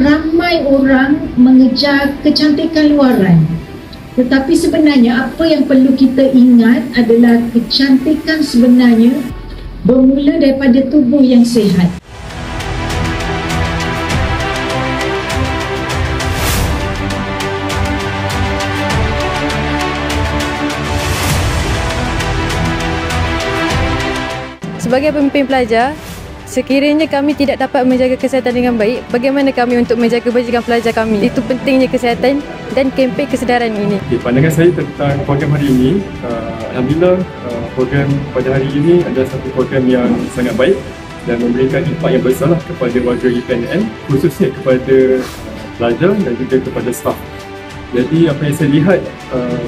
ramai orang mengejar kecantikan luaran. Tetapi sebenarnya apa yang perlu kita ingat adalah kecantikan sebenarnya bermula daripada tubuh yang sihat. Sebagai pemimpin pelajar, sekiranya kami tidak dapat menjaga kesihatan dengan baik, bagaimana kami untuk menjaga kebajikan pelajar kami? Itu pentingnya kesihatan dan kempen kesedaran ini. Pandangan saya tentang program hari ini, alhamdulillah program pada hari ini adalah satu program yang sangat baik dan memberikan impak yang besar kepada warga UPNN, khususnya kepada pelajar dan juga kepada staf. Jadi apa yang saya lihat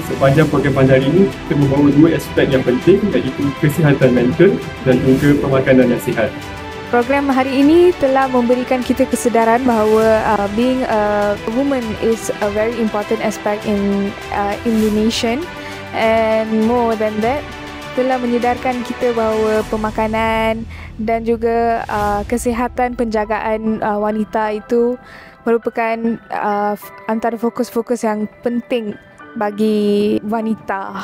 sepanjang program pada hari ini, kita membawa dua aspek yang penting, iaitu kesihatan mental dan juga pemakanan yang sihat. Program hari ini telah memberikan kita kesedaran bahawa being a woman is a very important aspect in the nation, and more than that telah menyedarkan kita bahawa pemakanan dan juga kesihatan penjagaan wanita itu merupakan antara fokus-fokus yang penting bagi wanita.